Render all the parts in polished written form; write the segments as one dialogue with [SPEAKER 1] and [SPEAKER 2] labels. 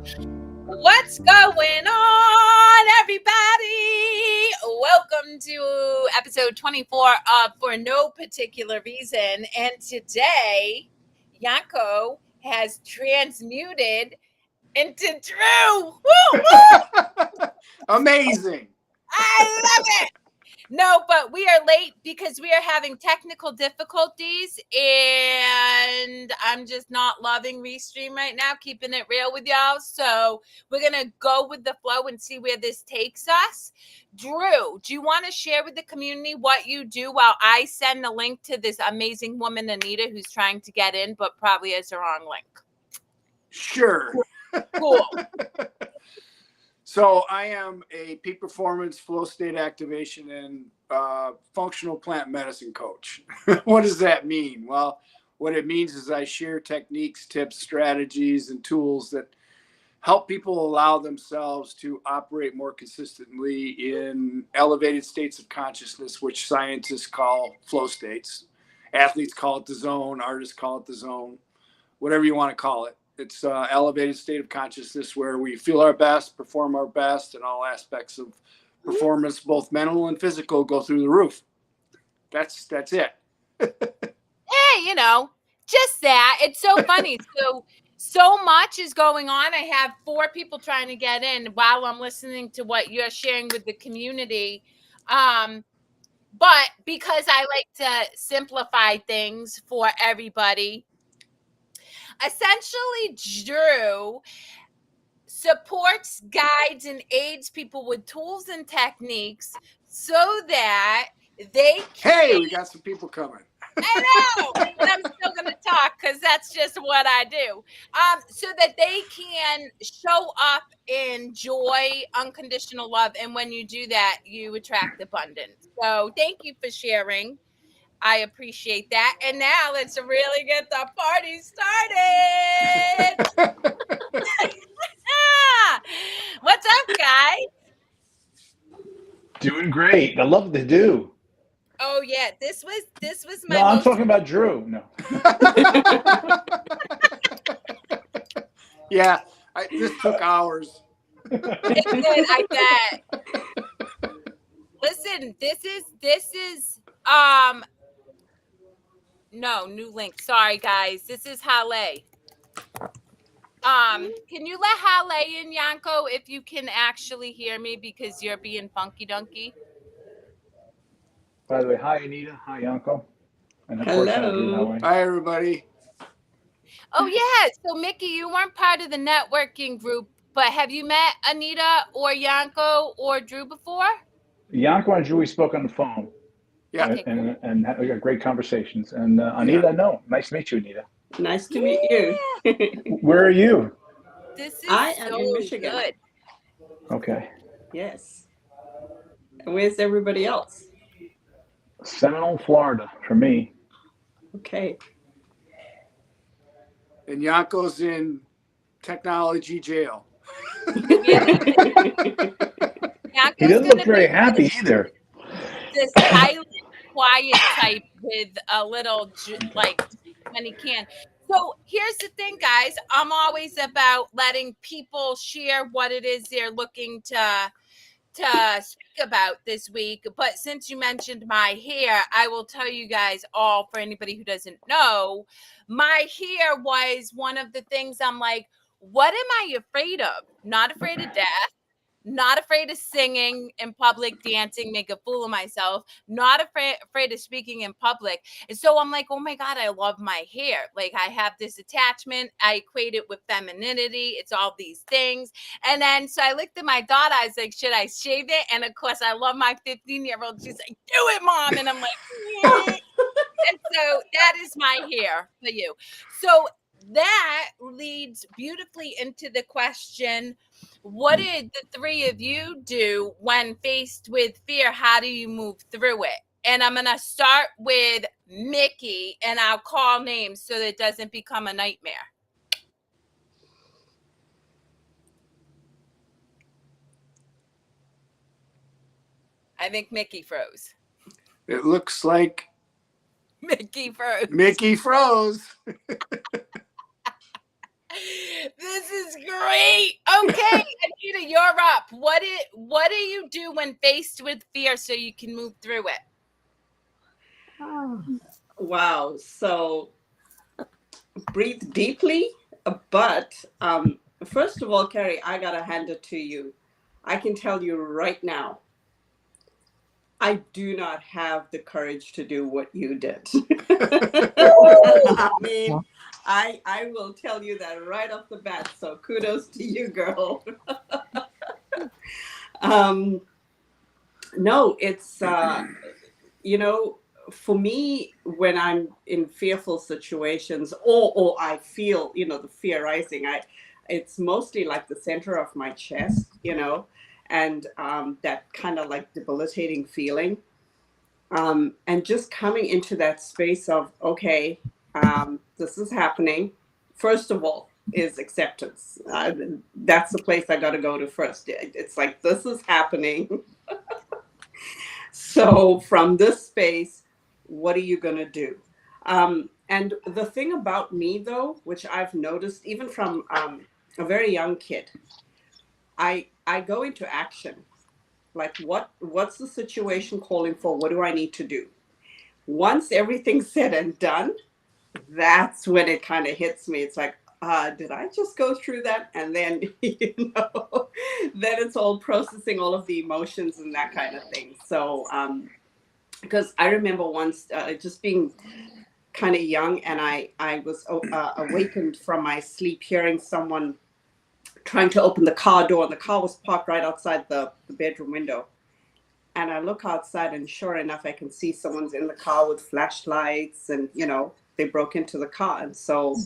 [SPEAKER 1] What's going on, everybody? Welcome to episode 24 of For No Particular Reason. And today, Yanko has transmuted into Drew. Woo, woo!
[SPEAKER 2] Amazing.
[SPEAKER 1] I love it. No, but we are late because we are having technical difficulties and I'm just not loving Restream right now, keeping it real with y'all. So we're going to go with the flow and see where this takes us. Drew, do you want to share with the community what you do while I send the link to this amazing woman, Anita, who's trying to get in, but probably has the wrong link?
[SPEAKER 2] Sure.
[SPEAKER 1] Cool.
[SPEAKER 2] So I am a peak performance, flow state activation, and functional plant medicine coach. What does that mean? Well, what it means is I share techniques, tips, strategies, and tools that help people allow themselves to operate more consistently in elevated states of consciousness, which scientists call flow states. Athletes call it the zone, artists call it the zone, whatever you want to call it. It's an elevated state of consciousness where we feel our best, perform our best, and all aspects of performance, both mental and physical, go through the roof. That's it.
[SPEAKER 1] Hey, just that. It's so funny. So much is going on. I have 4 people trying to get in while I'm listening to what you're sharing with the community. But because I like to simplify things for everybody, essentially Drew supports, guides, and aids people with tools and techniques so that they can...
[SPEAKER 2] Hey, we got some people coming.
[SPEAKER 1] I know, but I'm still going to talk because that's just what I do. So that they can show up in joy, unconditional love. And when you do that, you attract abundance. So thank you for sharing. I appreciate that. And now let's really get the party started. What's up, guys?
[SPEAKER 3] Doing great. I love to do.
[SPEAKER 1] Oh yeah, this was my.
[SPEAKER 3] No, I'm talking about Drew. No.
[SPEAKER 2] Yeah, this took hours.
[SPEAKER 1] It did, I bet. Listen, this is no new link. Sorry guys, this is Haleh. Can you let Haleh in, Yanko, if you can actually hear me because you're being funky donkey?
[SPEAKER 3] By the way, hi Anita, hi Yanko, and of
[SPEAKER 4] Hello.
[SPEAKER 3] course Drew.
[SPEAKER 2] Hi everybody.
[SPEAKER 1] Oh yeah, so Mickey, you weren't part of the networking group, but have you met Anita or Yanko or Drew before?
[SPEAKER 3] Yanko and Drew, we spoke on the phone.
[SPEAKER 2] Yeah.
[SPEAKER 1] Okay, cool.
[SPEAKER 3] And we got great conversations. And Anita, no, nice to meet you, Anita.
[SPEAKER 4] Nice to meet you.
[SPEAKER 3] Where are you?
[SPEAKER 1] This is
[SPEAKER 4] I am in Michigan.
[SPEAKER 1] Good.
[SPEAKER 3] Okay.
[SPEAKER 4] Yes. And where's everybody else?
[SPEAKER 3] Seminole, Florida, for me.
[SPEAKER 4] Okay.
[SPEAKER 2] And Yanko's in technology jail.
[SPEAKER 3] He doesn't look very happy either.
[SPEAKER 1] This silent, quiet type with a little, like, when he can. So here's the thing, guys. I'm always about letting people share what it is they're looking to speak about this week. But since you mentioned my hair, I will tell you guys all, for anybody who doesn't know, my hair was one of the things I'm like, what am I afraid of? Not afraid of death. Not afraid of singing in public, dancing, make a fool of myself. Not afraid of speaking in public. And so I'm like, oh my God, I love my hair. Like I have this attachment. I equate it with femininity. It's all these things. And then so I looked at my daughter. I was like, should I shave it? And of course, I love my 15-year-old. She's like, do it, Mom. And I'm like, yeah. And so that is my hair for you. So that leads beautifully into the question, what did the 3 of you do when faced with fear? How do you move through it? And I'm going to start with Mickey, and I'll call names so that it doesn't become a nightmare. I think Mickey froze.
[SPEAKER 2] It looks like
[SPEAKER 1] Mickey froze.
[SPEAKER 2] Mickey froze.
[SPEAKER 1] This is great. Okay, Anita, you're up. What do you do when faced with fear so you can move through it?
[SPEAKER 4] Wow. So breathe deeply, but first of all, Kerri, I gotta hand it to you. I can tell you right now, I do not have the courage to do what you did. I mean, I will tell you that right off the bat. So kudos to you, girl. um, no, it's you know, for me, when I'm in fearful situations, or I feel, the fear rising, it's mostly like the center of my chest, and that kind of like debilitating feeling. And just coming into that space of, okay, this is happening. First of all, is acceptance. That's the place I got to go to first. It's like, this is happening. So from this space, what are you going to do? And the thing about me, though, which I've noticed even from a very young kid, I go into action. Like, what's the situation calling for? What do I need to do? Once everything's said and done, that's when it kind of hits me. It's like, did I just go through that? And then, then it's all processing all of the emotions and that kind of thing. So, because I remember once just being kind of young, and I was awakened from my sleep hearing someone trying to open the car door, and the car was parked right outside the bedroom window. And I look outside, and sure enough, I can see someone's in the car with flashlights, and they broke into the car. And so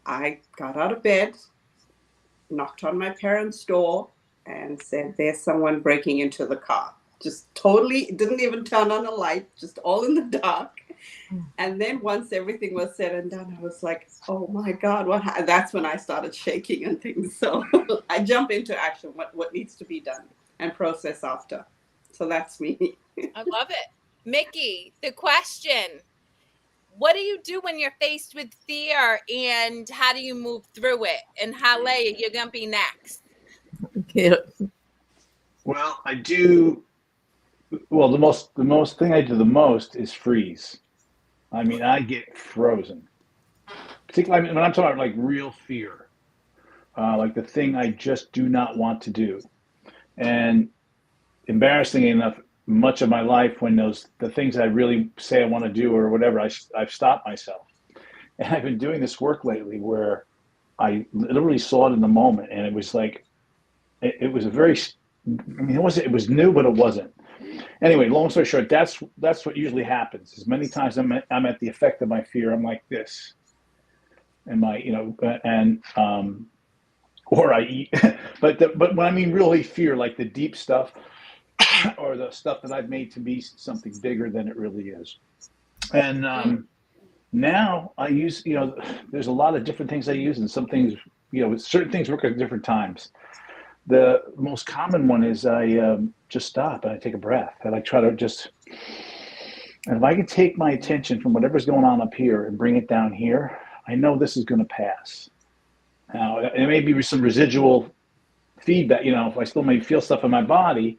[SPEAKER 4] I got out of bed, knocked on my parents' door, and said, "There's someone breaking into the car." Just totally didn't even turn on a light, just all in the dark. And then once everything was said and done, I was like, oh my God, that's when I started shaking and things. So I jump into action, what needs to be done, and process after. So that's me.
[SPEAKER 1] I love it. Mickey, the question, what do you do when you're faced with fear, and how do you move through it? And Haleh, you're going to be next.
[SPEAKER 3] Okay. Well, I do. Well, the most thing I do the most is freeze. I mean, I get frozen. Particularly when I'm talking about like real fear, like the thing I just do not want to do. And embarrassingly enough, much of my life, when the things I really say I want to do or whatever, I've stopped myself. And I've been doing this work lately where I literally saw it in the moment, and it was like it was a very. I mean, it was new, but it wasn't. Anyway, long story short, that's what usually happens. As many times I'm at the effect of my fear, I'm like this, and or I eat, but when I mean really fear, like the deep stuff, or the stuff that I've made to be something bigger than it really is, and now I use there's a lot of different things I use, and some things certain things work at different times. The most common one is I just stop and I take a breath, and I try to just, and if I can take my attention from whatever's going on up here and bring it down here, I know this is going to pass. Now, it may be some residual feedback, if I still may feel stuff in my body,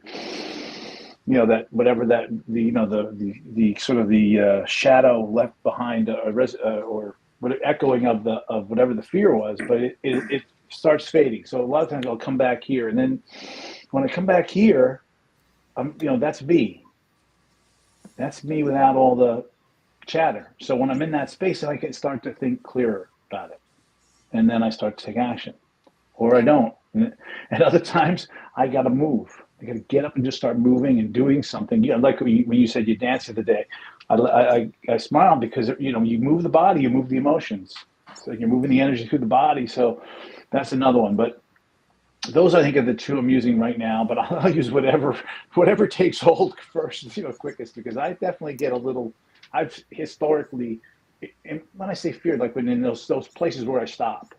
[SPEAKER 3] that whatever that the sort of the shadow left behind or what echoing of whatever the fear was, but it starts fading. So a lot of times I'll come back here, and then when I come back here, that's me. That's me without all the chatter. So when I'm in that space, I can start to think clearer about it, and then I start to take action, or I don't. And other times I got to move. I got to get up and just start moving and doing something. Like when you said you danced the other day, I smiled because you move the body, you move the emotions. So you're moving the energy through the body. So that's another one. But those, I think, are the two I'm using right now. But I'll use whatever takes hold first, quickest, because I definitely get a little. I've historically, and when I say fear, like when in those places where I stop,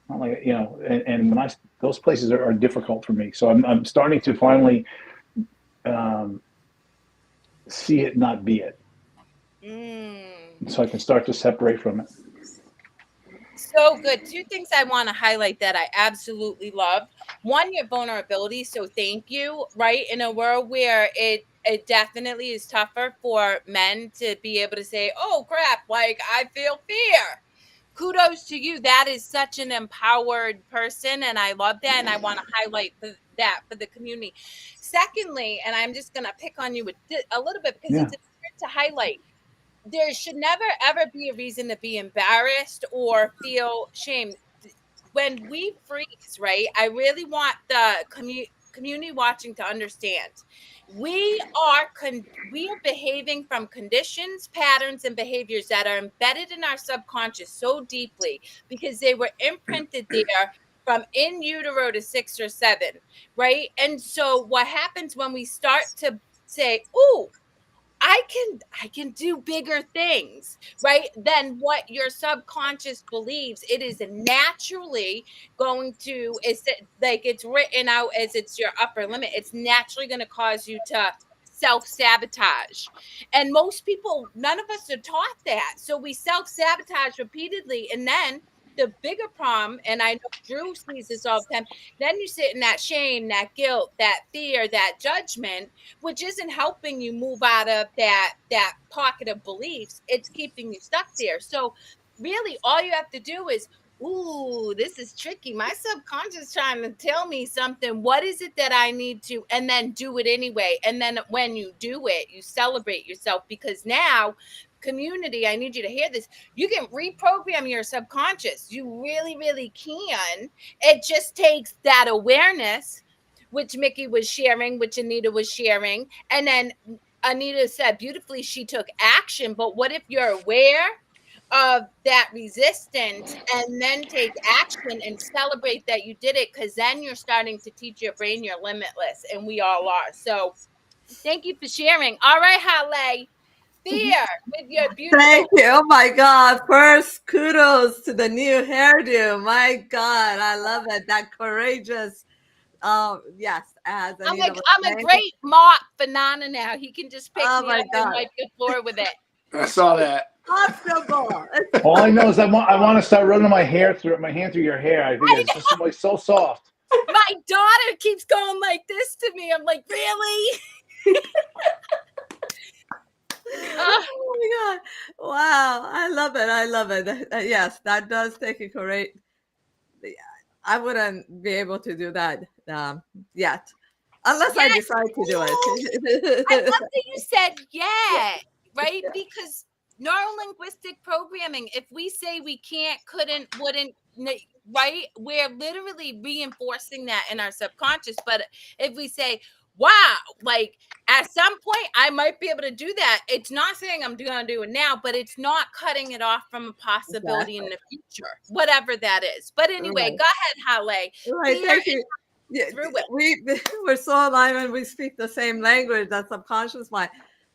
[SPEAKER 3] not like and when those places are difficult for me. So I'm starting to finally see it, not be it. So I can start to separate from it.
[SPEAKER 1] So good. Two things I want to highlight that I absolutely love. One, your vulnerability. So thank you. Right. In a world where it definitely is tougher for men to be able to say, oh crap, like I feel fear. Kudos to you. That is such an empowered person. And I love that. And I want to highlight that for the community. Secondly, and I'm just going to pick on you a little bit because
[SPEAKER 3] Yeah.
[SPEAKER 1] it's important to highlight, there should never ever be a reason to be embarrassed or feel shame when we freeze, right? I really want the community watching to understand we are behaving from conditions, patterns, and behaviors that are embedded in our subconscious so deeply because they were imprinted there from in utero to 6 or 7, right? And so what happens when we start to say, "Ooh, I can do bigger things," right? Then what your subconscious believes it is naturally going to is like it's written out as it's your upper limit. It's naturally going to cause you to self-sabotage. And most people, none of us are taught that. So we self-sabotage repeatedly. And then the bigger problem, and I know Drew sees this all the time, then you sit in that shame, that guilt, that fear, that judgment, which isn't helping you move out of that pocket of beliefs. It's keeping you stuck there. So really all you have to do is, ooh, this is tricky. My subconscious trying to tell me something. What is it that I need to? And then do it anyway. And then when you do it, you celebrate yourself because now, community, I need you to hear this. You can reprogram your subconscious. You really, really can. It just takes that awareness, which Mickey was sharing, which Anita was sharing. And then Anita said beautifully, she took action. But what if you're aware of that resistance and then take action and celebrate that you did it? Because then you're starting to teach your brain you're limitless, and we all are. So thank you for sharing. All right, Haleh, fear with your beautiful.
[SPEAKER 5] Thank you. Oh my God. First, kudos to the new hairdo. My God, I love it. That courageous. Yes, as Anita was
[SPEAKER 1] I'm a
[SPEAKER 5] saying.
[SPEAKER 1] great mop for Nana now. He can just pick
[SPEAKER 5] Oh
[SPEAKER 1] me
[SPEAKER 5] my
[SPEAKER 1] up and
[SPEAKER 5] God.
[SPEAKER 1] wipe the floor with it.
[SPEAKER 2] I saw that.
[SPEAKER 5] Comfortable.
[SPEAKER 3] All I know is I want to start running my hand through your hair. I think it's just like so soft.
[SPEAKER 1] My daughter keeps going like this to me. I'm like, really?
[SPEAKER 5] Oh my God. Wow. I love it. I love it. Yes, that does take a courage. I wouldn't be able to do that yet, unless I
[SPEAKER 1] Yes.
[SPEAKER 5] decide to do
[SPEAKER 1] I
[SPEAKER 5] it.
[SPEAKER 1] love that you said yeah, right? Because neuro-linguistic programming, if we say we can't, couldn't, wouldn't, right? We're literally reinforcing that in our subconscious. But if we say, wow, like at some point I might be able to do that, it's not saying I'm going to do it now, but it's not cutting it off from a possibility in the future, whatever that is. But anyway,
[SPEAKER 5] Right.
[SPEAKER 1] go ahead, Haleh.
[SPEAKER 5] Right,
[SPEAKER 1] Fear
[SPEAKER 5] thank you. Yeah,
[SPEAKER 1] through it.
[SPEAKER 5] we're so aligned and we speak the same language, that subconscious mind.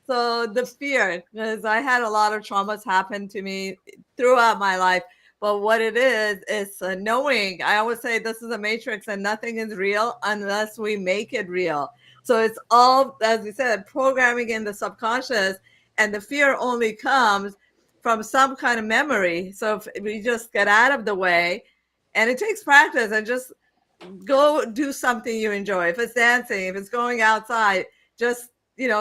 [SPEAKER 5] So the fear, because I had a lot of traumas happen to me throughout my life. But what it is knowing. I always say this is a matrix and nothing is real unless we make it real. So it's all, as we said, programming in the subconscious, and the fear only comes from some kind of memory. So if we just get out of the way, and it takes practice, and just go do something you enjoy. If it's dancing, if it's going outside, just,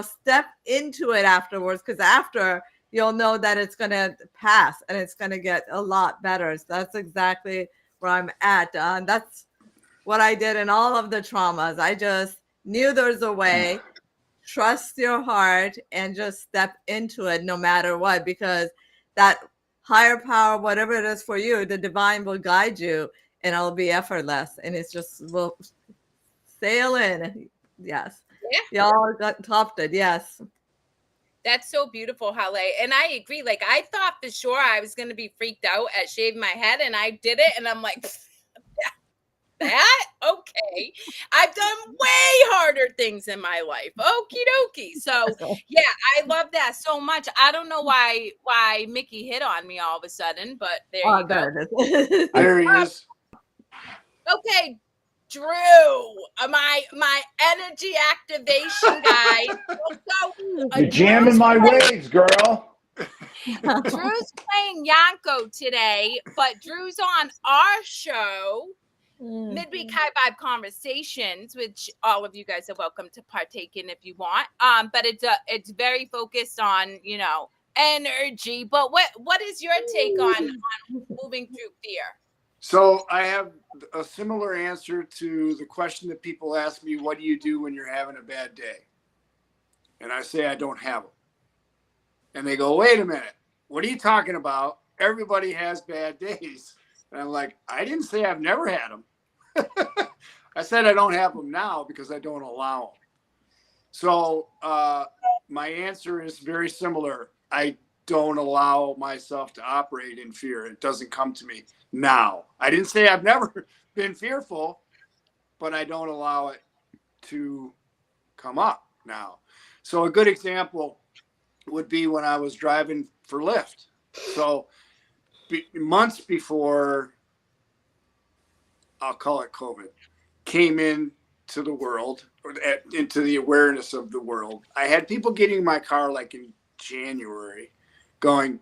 [SPEAKER 5] step into it afterwards, because after you'll know that it's going to pass and it's going to get a lot better. So that's exactly where I'm at. And that's what I did in all of the traumas. I just knew there's a way. Trust your heart and just step into it no matter what, because that higher power, whatever it is for you, the divine will guide you, and it'll be effortless, and it's just will sail in. Yes.
[SPEAKER 1] Yeah.
[SPEAKER 5] Y'all got topped it. Yes.
[SPEAKER 1] That's so beautiful, Haleh. And I agree. Like, I thought for sure I was going to be freaked out at shaving my head, and I did it. And I'm like, that? Okay. I've done way harder things in my life. Okie dokie. So, yeah, I love that so much. I don't know why Mickey hit on me all of a sudden, but there you go.
[SPEAKER 2] There he is.
[SPEAKER 1] Okay, Drew, my energy activation guy.
[SPEAKER 3] You're jamming my waves, girl.
[SPEAKER 1] Drew's playing Yanko today, but Drew's on our show, Midweek High Vibe Conversations, which all of you guys are welcome to partake in if you want. But it's very focused on, you know, energy. But what is your take on moving through fear?
[SPEAKER 2] So I have a similar answer to the question that people ask me, what do you do when you're having a bad day? And I say, I don't have them. And they go, wait a minute, what are you talking about? Everybody has bad days. And I'm like, I didn't say I've never had them. I said I don't have them now because I don't allow them. So my answer is very similar. I don't allow myself to operate in fear. It doesn't come to me now. I didn't say I've never been fearful, but I don't allow it to come up now. So a good example would be when I was driving for Lyft. So months before, I'll call it COVID, came into the world, or into the awareness of the world, I had people getting in my car like in January going,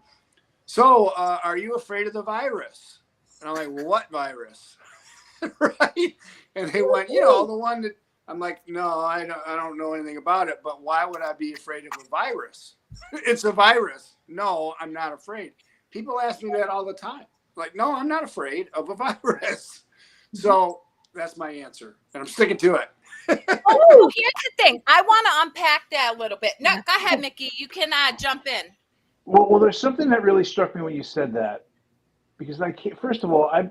[SPEAKER 2] so are you afraid of the virus? And I'm like, well, what virus? Right? And they went, you know, the one that, I'm like, no, I don't know anything about it, but why would I be afraid of a virus? It's a virus. No, I'm not afraid. People ask me that all the time. Like, no, I'm not afraid of a virus. So that's my answer, and I'm sticking to it.
[SPEAKER 1] Oh, here's the thing. I want to unpack that a little bit. No, go ahead, Mickey. You can jump in.
[SPEAKER 3] Well, there's something that really struck me when you said that, because first of all, I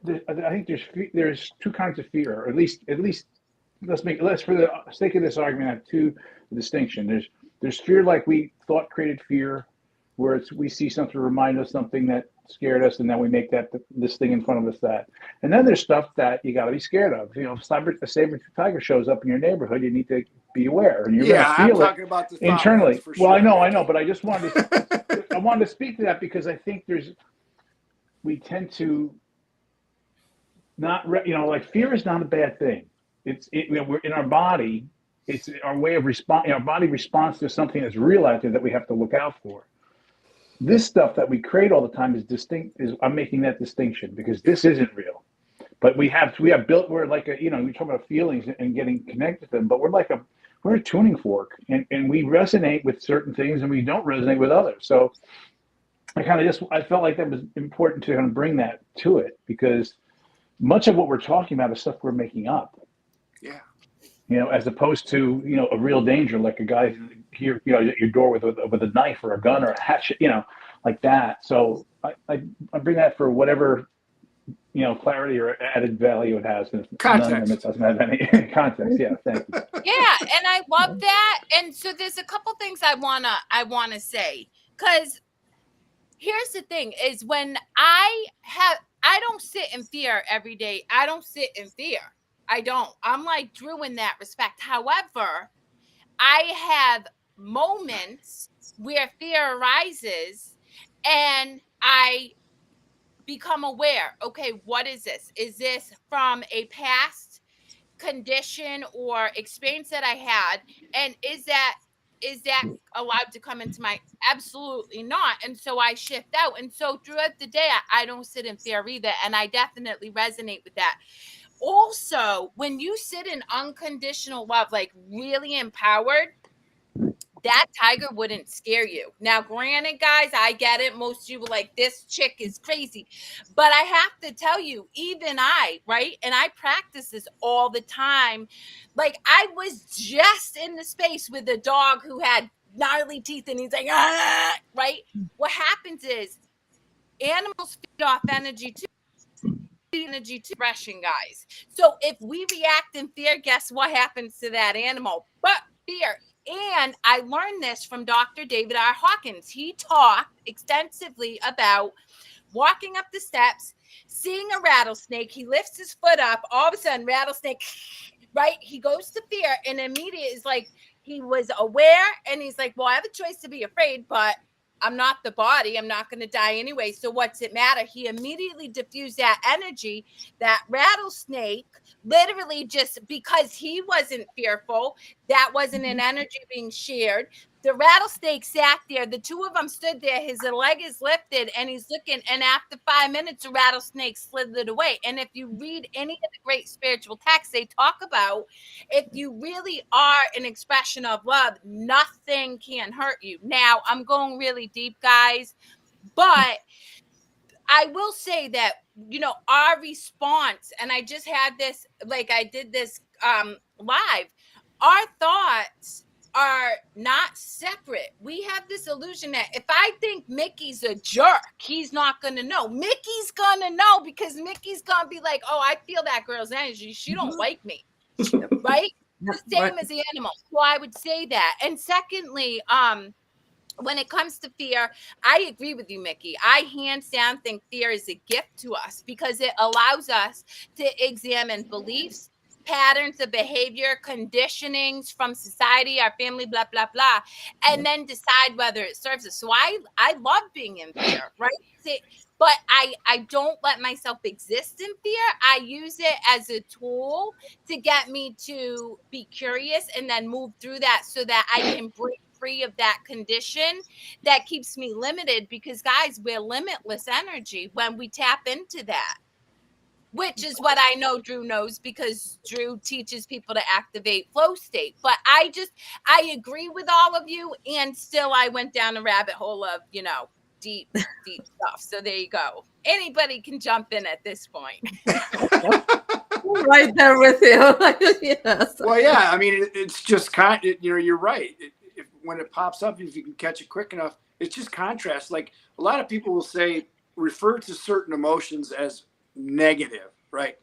[SPEAKER 3] think there's two kinds of fear, or at least let's for the sake of this argument have two distinction. There's fear like we thought created fear, where we see something remind us something that scared us, and then we make this thing in front of us that. And then there's stuff that you got to be scared of. You know, if a saber tiger shows up in your neighborhood, you need to be aware, and you're going to feel
[SPEAKER 2] I'm talking about the
[SPEAKER 3] internally.
[SPEAKER 2] For
[SPEAKER 3] well,
[SPEAKER 2] sure.
[SPEAKER 3] I know, but I just wanted to I wanted to speak to that because I think we tend to not, like fear is not a bad thing. We're in our body. It's our way of responding. Our body responds to something that's real out there that we have to look out for. This stuff that we create all the time is distinct. I'm making that distinction because this isn't real. But we have built. We're like we talk about feelings and getting connected to them. But we're a tuning fork, and we resonate with certain things, and we don't resonate with others. So I felt like that was important to kind of bring that to it, because much of what we're talking about is stuff we're making up.
[SPEAKER 2] Yeah.
[SPEAKER 3] As opposed to, a real danger, like a guy here, at your door with a knife or a gun or a hatchet, like that. So I bring that for whatever, clarity or added value it has.
[SPEAKER 2] Context.
[SPEAKER 3] It doesn't have any context. Yeah. Thank you.
[SPEAKER 1] Yeah. And I love that. And so there's a couple things I wanna say, because here's the thing is when I don't sit in fear every day. I don't sit in fear. I don't. I'm like Drew in that respect. However, I have moments where fear arises and I become aware. Okay, what is this? Is this from a past condition or experience that I had? And is that allowed to come into my? Absolutely not. And so I shift out. And so throughout the day, I don't sit in fear either. And I definitely resonate with that. Also, when you sit in unconditional love, like really empowered, that tiger wouldn't scare you. Now, granted, guys, I get it. Most of you were like, this chick is crazy. But I have to tell you, even I, right? And I practice this all the time. Like, I was just in the space with a dog who had gnarly teeth and he's like, ah, right? What happens is animals feed off energy too. Energy to aggression, guys. So if we react in fear, guess what happens to that animal? But fear. And I learned this from Dr. David R. Hawkins. He talked extensively about walking up the steps, seeing a rattlesnake. He lifts his foot up. All of a sudden, rattlesnake, right? He goes to fear, and immediately is like he was aware, and he's like, well, I have a choice to be afraid, but I'm not the body. I'm not going to die anyway. So what's it matter? He immediately diffused that energy. That rattlesnake, literally just because he wasn't fearful, that wasn't an energy being shared. The rattlesnake sat there. The two of them stood there. His leg is lifted, and he's looking. And after 5 minutes, the rattlesnake slithered away. And if you read any of the great spiritual texts, they talk about if you really are an expression of love, nothing can hurt you. Now, I'm going really deep, guys, but I will say that, our response, and I just had this, like I did this live, our thoughts are not separate. We have this illusion that if I think Mickey's a jerk, he's not going to know. Mickey's going to know, because Mickey's going to be like, oh, I feel that girl's energy. She don't like me. Right? The same as the animal. So I would say that. And secondly, when it comes to fear, I agree with you, Mickey. I hands down think fear is a gift to us, because it allows us to examine beliefs, patterns of behavior, conditionings from society, our family, blah, blah, blah, and then decide whether it serves us. So I love being in fear, right? But I don't let myself exist in fear. I use it as a tool to get me to be curious and then move through that so that I can break free of that condition that keeps me limited, because guys, we're limitless energy when we tap into that, which is what I know Drew knows, because Drew teaches people to activate flow state. But I agree with all of you, and still I went down a rabbit hole of, deep stuff. So there you go. Anybody can jump in at this point.
[SPEAKER 5] Right there with you. Yes.
[SPEAKER 2] Well, yeah, I mean, it's just you're right. When it pops up, if you can catch it quick enough, it's just contrast. Like, a lot of people will refer to certain emotions as negative, right?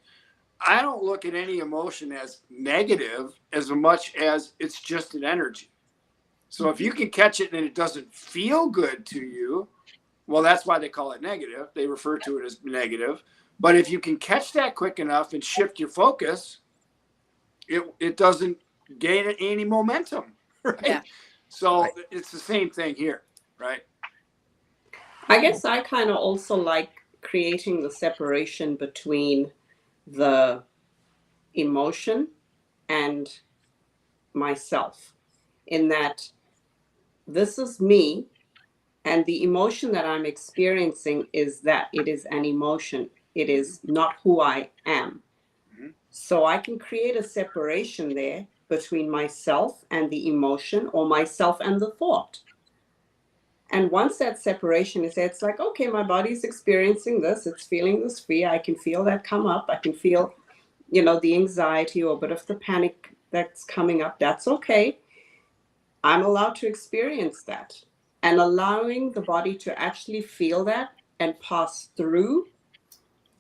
[SPEAKER 2] I don't look at any emotion as negative as much as it's just an energy. So if you can catch it and it doesn't feel good to you, well, that's why they call it negative. They refer to it as negative. But if you can catch that quick enough and shift your focus, it doesn't gain any momentum, right? Yeah. So it's the same thing here, right?
[SPEAKER 4] I guess I kind of also like creating the separation between the emotion and myself, in that this is me, and the emotion that I'm experiencing is that it is an emotion. It is not who I am. Mm-hmm. So I can create a separation there between myself and the emotion, or myself and the thought. And once that separation is there, it's like, okay, my body's experiencing this. It's feeling this fear. I can feel that come up. I can feel, the anxiety or a bit of the panic that's coming up. That's okay. I'm allowed to experience that. And allowing the body to actually feel that and pass through,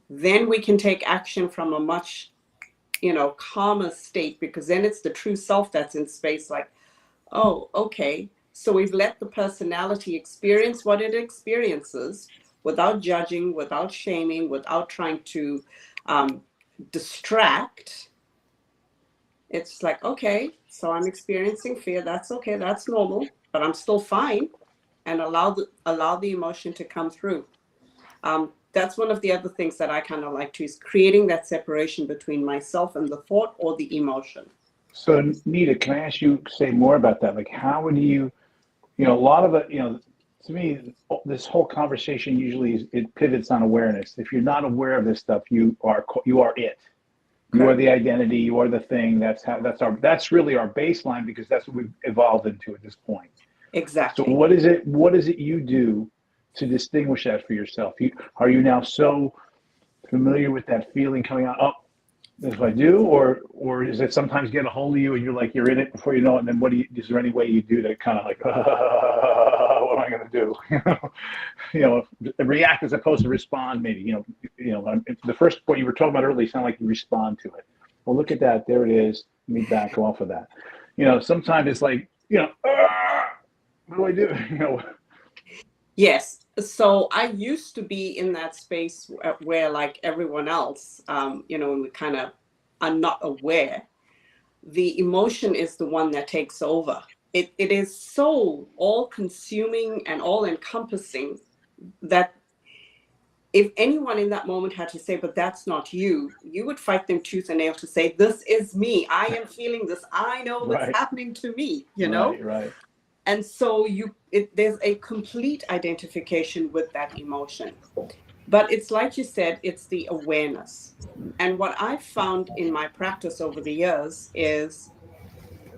[SPEAKER 4] then we can take action from a much, calmer state, because then it's the true self that's in space, like, oh, okay. So we've let the personality experience what it experiences without judging, without shaming, without trying to distract. It's like, okay, so I'm experiencing fear. That's okay. That's normal, but I'm still fine. And allow the emotion to come through. That's one of the other things that I kind of like to, is creating that separation between myself and the thought or the emotion.
[SPEAKER 3] So, Anita, can I ask you say more about that? Like, how would you, a lot of it, to me, this whole conversation usually it pivots on awareness. If you're not aware of this stuff, you are it. You are the identity. You are the thing. That's really our baseline, because that's what we've evolved into at this point.
[SPEAKER 4] Exactly.
[SPEAKER 3] So what is it you do to distinguish that for yourself? Are you now so familiar with that feeling coming out, oh, this is what I do, or is it sometimes get a hold of you and you're in it before you know it, and then is there any way you do to kind of like, what am I going to do? React as opposed to respond, maybe, the first point you were talking about earlier sounded like you respond to it. Well, look at that. There it is. Let me back off of that. Sometimes it's like, what do I do?
[SPEAKER 4] Yes. So I used to be in that space where, like everyone else, when we kind of are not aware, the emotion is the one that takes over. It is so all-consuming and all-encompassing that if anyone in that moment had to say, but that's not you, you would fight them tooth and nail to say, this is me. I am feeling this. I know what's happening to me,
[SPEAKER 3] Right.
[SPEAKER 4] And so there's a complete identification with that emotion. But it's like you said, it's the awareness. And what I've found in my practice over the years is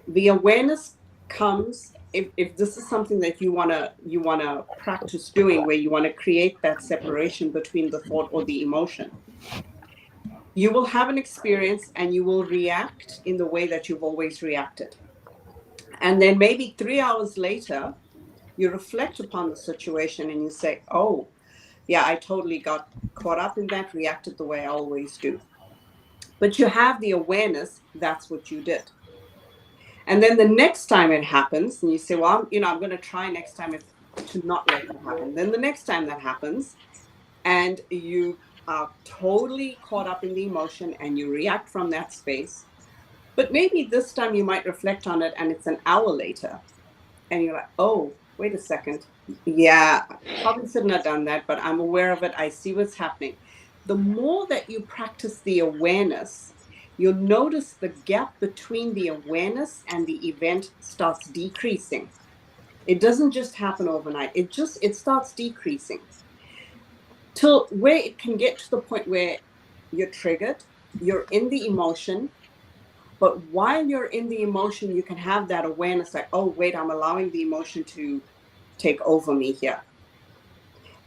[SPEAKER 4] the awareness comes if this is something that you want to practice doing, where you want to create that separation between the thought or the emotion. You will have an experience and you will react in the way that you've always reacted. And then maybe 3 hours later, you reflect upon the situation and you say, oh, yeah, I totally got caught up in that, reacted the way I always do. But you have the awareness, that's what you did. And then the next time it happens, and you say, well, I'm going to try next time to not let that happen. Then the next time that happens, and you are totally caught up in the emotion and you react from that space. But maybe this time you might reflect on it and it's an hour later and you're like, oh, wait a second. Yeah, probably shouldn't have done that, but I'm aware of it. I see what's happening. The more that you practice the awareness, you'll notice the gap between the awareness and the event starts decreasing. It doesn't just happen overnight. It starts decreasing till where it can get to the point where you're triggered, you're in the emotion, but while you're in the emotion, you can have that awareness like, oh, wait, I'm allowing the emotion to take over me here.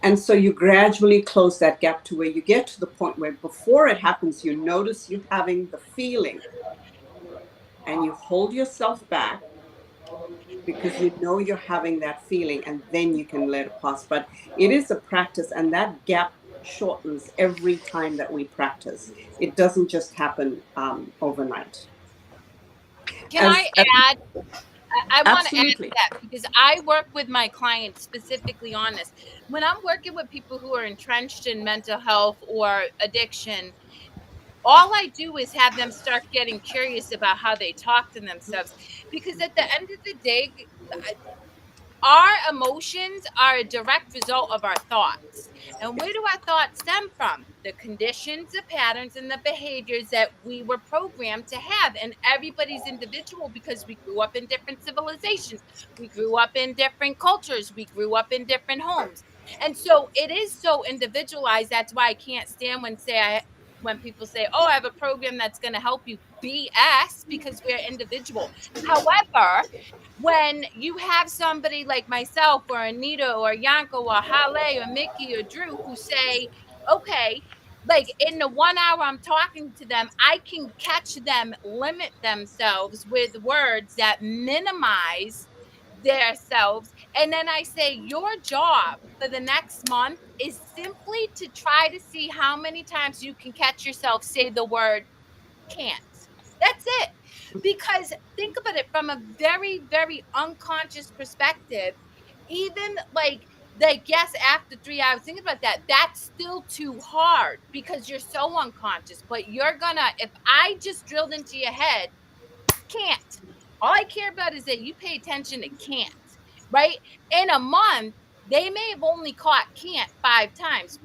[SPEAKER 4] And so you gradually close that gap to where you get to the point where before it happens, you notice you having the feeling and you hold yourself back because you know you're having that feeling, and then you can let it pass. But it is a practice, and that gap shortens every time that we practice. It doesn't just happen overnight.
[SPEAKER 1] Can I add? I want to add to
[SPEAKER 4] Absolutely.
[SPEAKER 1] that because I work with my clients specifically on this. When I'm working with people who are entrenched in mental health or addiction, all I do is have them start getting curious about how they talk to themselves. Because at the end of the day, our emotions are a direct result of our thoughts. And where do our thoughts stem from? The conditions, the patterns, and the behaviors that we were programmed to have. And everybody's individual because we grew up in different civilizations. We grew up in different cultures. We grew up in different homes. And so it is so individualized. That's why I can't stand when people say, oh, I have a program that's going to help you. BS, because we're individual. However, when you have somebody like myself or Anita or Yanko or Haleh or Mickey or Drew who say, okay, like in the 1 hour I'm talking to them, I can catch them limit themselves with words that minimize their selves. And then I say, your job for the next month is simply to try to see how many times you can catch yourself say the word can't. That's it. Because think about it from a very, very unconscious perspective. Even like yes, after 3 hours, think about that. That's still too hard because you're so unconscious. But you're gonna, if I just drilled into your head, can't. All I care about is that you pay attention to can't, right? In a month, they may have only caught can't 5 times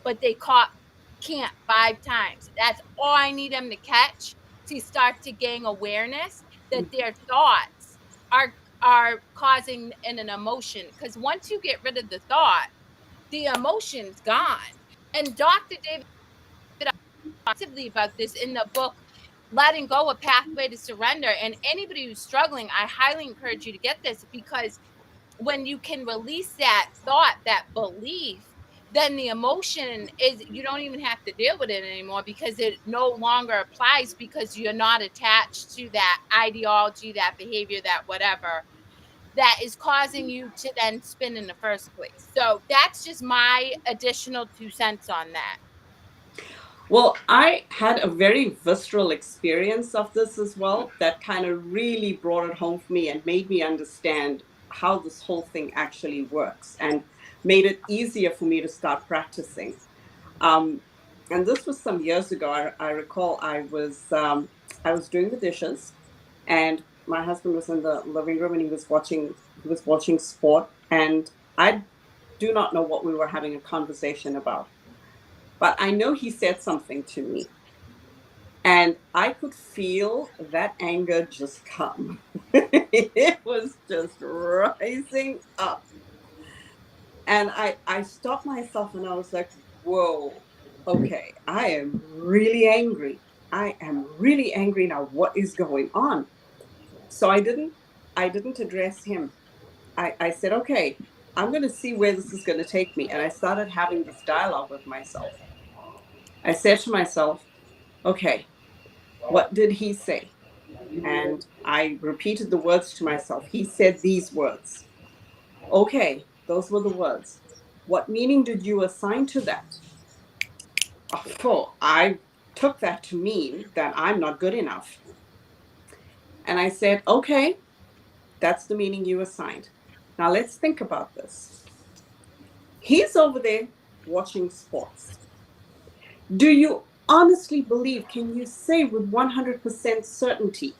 [SPEAKER 1] but they caught can't 5 times. That's all I need them to catch to start to gain awareness that their thoughts are causing an emotion. Because once you get rid of the thought, the emotion's gone. And Dr. David actively about this in the book Letting Go, A Pathway to Surrender. And anybody who's struggling, I highly encourage you to get this, because when you can release that thought, that belief, then the emotion is, you don't even have to deal with it anymore because it no longer applies, because you're not attached to that ideology, that behavior, that whatever that is causing you to then spin in the first place. So that's just my additional 2 cents on that.
[SPEAKER 4] Well, I had a very visceral experience of this as well that kind of really brought it home for me and made me understand how this whole thing actually works and made it easier for me to start practicing. And this was some years ago. I recall I was doing the dishes, and my husband was in the living room and he was watching sport, and I do not know what we were having a conversation about. But I know he said something to me. And I could feel that anger just come. It was just rising up. And I stopped myself and I was like, whoa, okay, I am really angry. I am really angry now. What is going on? So I didn't address him. I said, okay, I'm gonna see where this is gonna take me. And I started having this dialogue with myself. I said to myself, okay, what did he say? And I repeated the words to myself. He said these words. Okay, those were the words. What meaning did you assign to that? Oh, I took that to mean that I'm not good enough. And I said, okay, that's the meaning you assigned. Now let's think about this. He's over there watching sports. Do you honestly believe, can you say with 100% certainty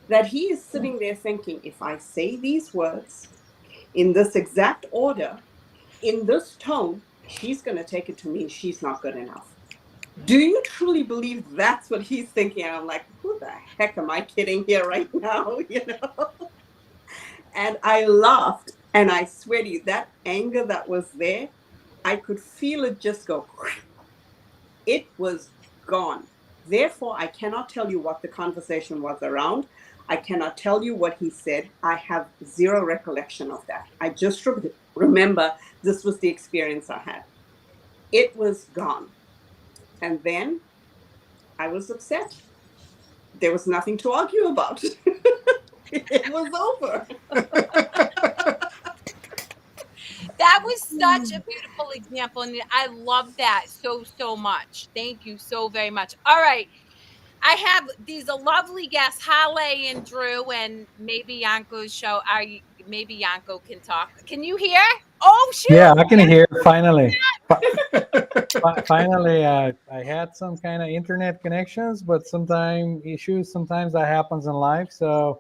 [SPEAKER 4] that he is sitting there thinking, if I say these words in this exact order, in this tone, she's going to take it to mean she's not good enough? Do you truly believe that's what he's thinking? And I'm like, who the heck am I kidding here right now? And I laughed. And I swear to you, that anger that was there, I could feel it just go. It was gone. Therefore, I cannot tell you what the conversation was around. I cannot tell you what he said. I have zero recollection of that. I just remember this was the experience I had. It was gone. And then I was upset. There was nothing to argue about. It was over.
[SPEAKER 1] That was such a beautiful example, and I love that so much. Thank you so very much. All right. I have these lovely guests, Haleh and Drew, and maybe Yanko's show. Maybe Yanko can talk. Can you hear? Oh
[SPEAKER 6] Yeah,
[SPEAKER 1] shoot!
[SPEAKER 6] I can hear finally. Finally, I had some kind of internet connections, but sometimes issues. Sometimes that happens in life, so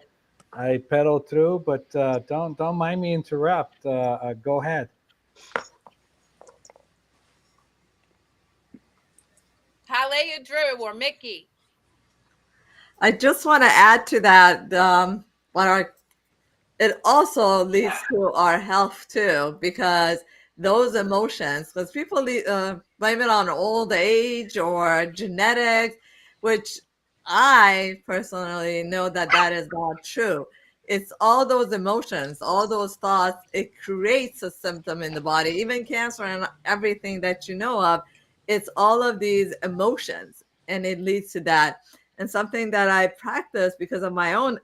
[SPEAKER 6] I pedal through. But don't mind me interrupt. Go ahead.
[SPEAKER 1] Haleh or Drew or Mickey.
[SPEAKER 5] I just want to add to that. It also leads to our health too, because those emotions, because people blame it on old age or genetics, which I personally know that that is not true. It's all those emotions, all those thoughts. It creates a symptom in the body, even cancer and everything that you know of. It's all of these emotions, and it leads to that. And something that I practiced because of my own